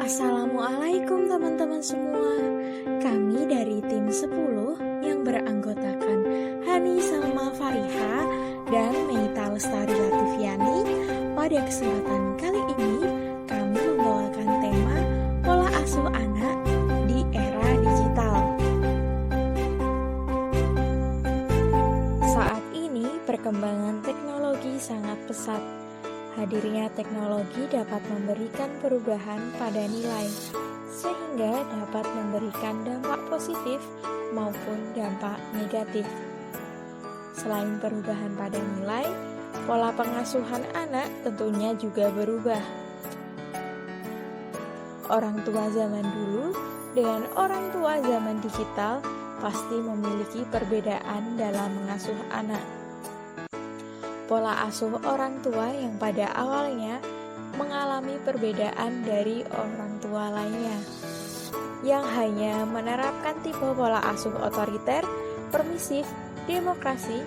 Assalamualaikum teman-teman semua. Kami dari tim 10 yang beranggotakan Hani Salma Fariha dan Meita Lestari Latifiani. Pada kesempatan kali ini kami membawakan tema pola asuh anak di era digital. Saat ini perkembangan teknologi sangat pesat. Hadirnya teknologi dapat memberikan perubahan pada nilai, sehingga dapat memberikan dampak positif maupun dampak negatif. Selain perubahan pada nilai, pola pengasuhan anak tentunya juga berubah. Orang tua zaman dulu dengan orang tua zaman digital pasti memiliki perbedaan dalam mengasuh anak. Pola asuh orang tua yang pada awalnya mengalami perbedaan dari orang tua lainnya, yang hanya menerapkan tipe pola asuh otoriter, permisif, demokrasi,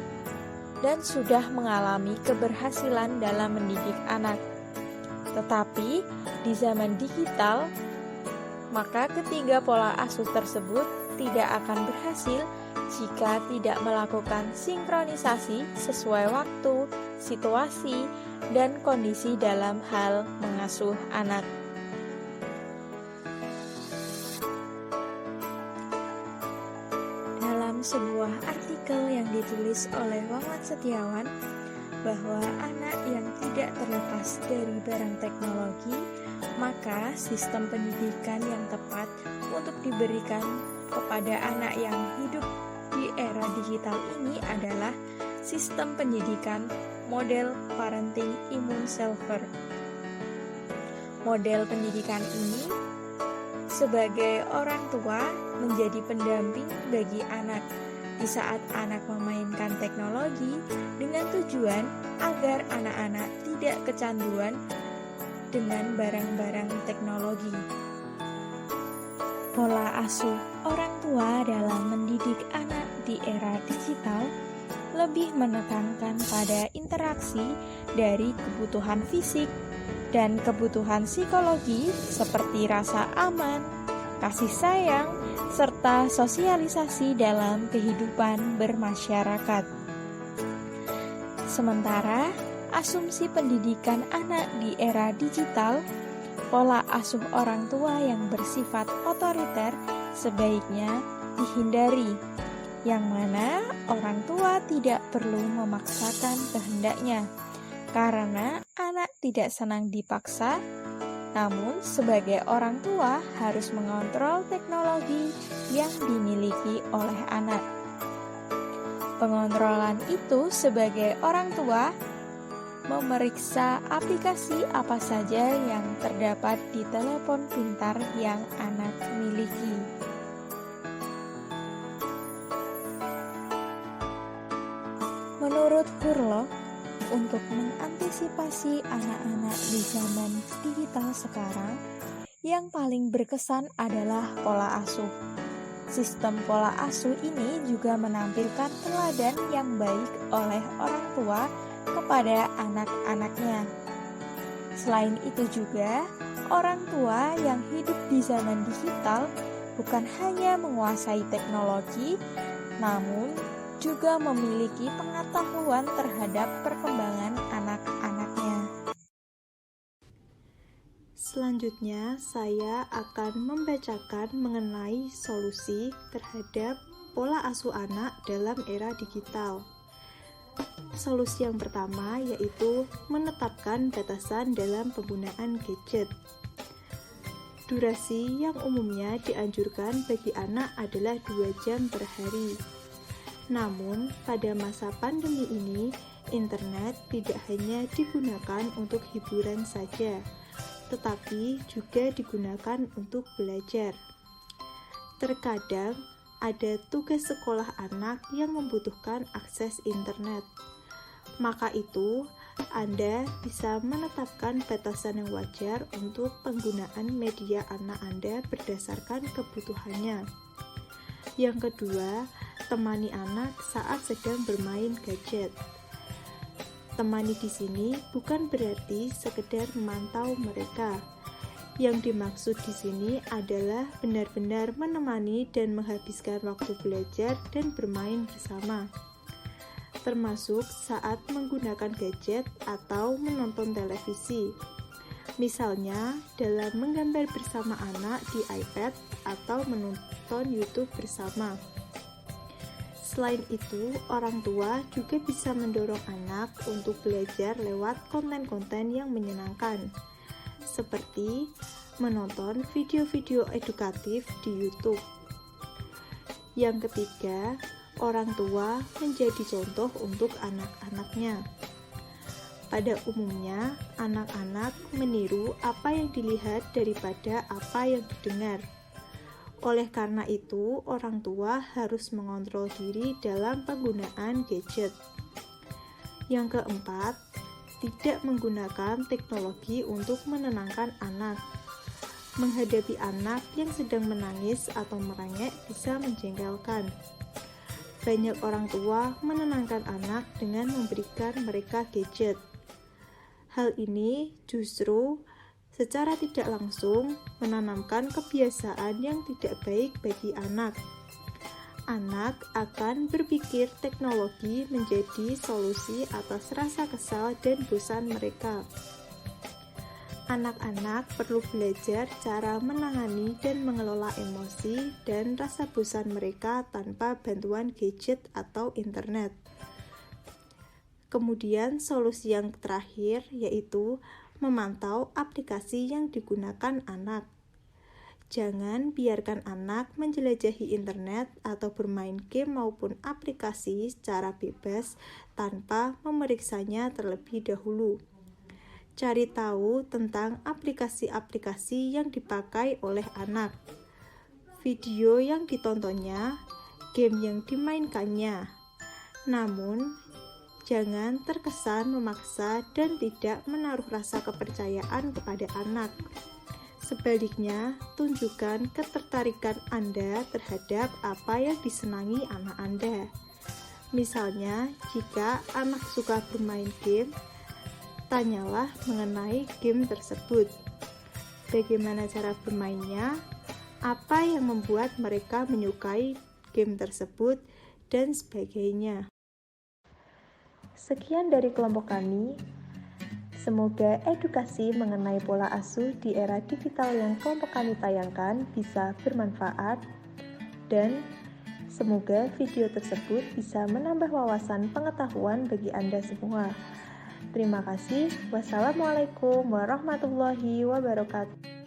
dan sudah mengalami keberhasilan dalam mendidik anak. Tetapi di zaman digital, maka ketiga pola asuh tersebut tidak akan berhasil jika tidak melakukan sinkronisasi sesuai waktu, situasi, dan kondisi dalam hal mengasuh anak. Dalam sebuah artikel yang ditulis oleh Wawan Setiawan, bahwa anak yang tidak terlepas dari barang teknologi, maka sistem pendidikan yang tepat untuk diberikan kepada anak yang hidup di era digital ini adalah sistem pendidikan model parenting immune server. Model pendidikan ini sebagai orang tua menjadi pendamping bagi anak di saat anak memainkan teknologi dengan tujuan agar anak-anak tidak kecanduan dengan barang-barang teknologi. Pola asuh orang tua dalam mendidik anak di era digital lebih menekankan pada interaksi dari kebutuhan fisik dan kebutuhan psikologi seperti rasa aman, kasih sayang, serta sosialisasi dalam kehidupan bermasyarakat. Sementara asumsi pendidikan anak di era digital, pola asuh orang tua yang bersifat otoriter sebaiknya dihindari, yang mana orang tua tidak perlu memaksakan kehendaknya, karena anak tidak senang dipaksa, namun sebagai orang tua harus mengontrol teknologi yang dimiliki oleh anak. Pengontrolan itu sebagai orang tua memeriksa aplikasi apa saja yang terdapat di telepon pintar yang anak miliki. Menurut Hurlo, untuk mengantisipasi anak-anak di zaman digital sekarang, yang paling berkesan adalah pola asuh. Sistem pola asuh ini juga menampilkan teladan yang baik oleh orang tua kepada anak-anaknya. Selain itu juga, orang tua yang hidup di zaman digital bukan hanya menguasai teknologi, namun juga memiliki pengetahuan terhadap perkembangan anak-anaknya. Selanjutnya, saya akan membacakan mengenai solusi terhadap pola asuh anak dalam era digital. Solusi yang pertama yaitu menetapkan batasan dalam penggunaan gadget. Durasi yang umumnya dianjurkan bagi anak adalah 2 jam per hari. Namun, pada masa pandemi ini, internet tidak hanya digunakan untuk hiburan saja, tetapi juga digunakan untuk belajar. Terkadang, ada tugas sekolah anak yang membutuhkan akses internet. Maka itu, Anda bisa menetapkan batasan yang wajar untuk penggunaan media anak Anda berdasarkan kebutuhannya. Yang kedua, temani anak saat sedang bermain gadget. Temani di sini bukan berarti sekedar memantau mereka. Yang dimaksud di sini adalah benar-benar menemani dan menghabiskan waktu belajar dan bermain bersama, termasuk saat menggunakan gadget atau menonton televisi. Misalnya, dalam menggambar bersama anak di iPad atau menonton YouTube bersama. Selain itu, orang tua juga bisa mendorong anak untuk belajar lewat konten-konten yang menyenangkan, seperti menonton video-video edukatif di YouTube. Yang ketiga, orang tua menjadi contoh untuk anak-anaknya. Pada umumnya, anak-anak meniru apa yang dilihat daripada apa yang didengar. Oleh karena itu, orang tua harus mengontrol diri dalam penggunaan gadget. Yang keempat, tidak menggunakan teknologi untuk menenangkan anak. Menghadapi anak yang sedang menangis atau merengek bisa menjengkelkan. Banyak orang tua menenangkan anak dengan memberikan mereka gadget. Hal ini justru secara tidak langsung menanamkan kebiasaan yang tidak baik bagi anak. Anak akan berpikir teknologi menjadi solusi atas rasa kesal dan bosan mereka. Anak-anak perlu belajar cara menangani dan mengelola emosi dan rasa bosan mereka tanpa bantuan gadget atau internet. Kemudian solusi yang terakhir yaitu memantau aplikasi yang digunakan anak. Jangan biarkan anak menjelajahi internet atau bermain game maupun aplikasi secara bebas tanpa memeriksanya terlebih dahulu. Cari tahu tentang aplikasi-aplikasi yang dipakai oleh anak, video yang ditontonnya, game yang dimainkannya. Namun, jangan terkesan memaksa dan tidak menaruh rasa kepercayaan kepada anak. Sebaliknya, tunjukkan ketertarikan Anda terhadap apa yang disenangi anak Anda. Misalnya, jika anak suka bermain game, tanyalah mengenai game tersebut. Bagaimana cara bermainnya, apa yang membuat mereka menyukai game tersebut, dan sebagainya. Sekian dari kelompok kami. Semoga edukasi mengenai pola asuh di era digital yang kelompok kami tayangkan bisa bermanfaat, dan semoga video tersebut bisa menambah wawasan pengetahuan bagi Anda semua. Terima kasih. Wassalamualaikum warahmatullahi wabarakatuh.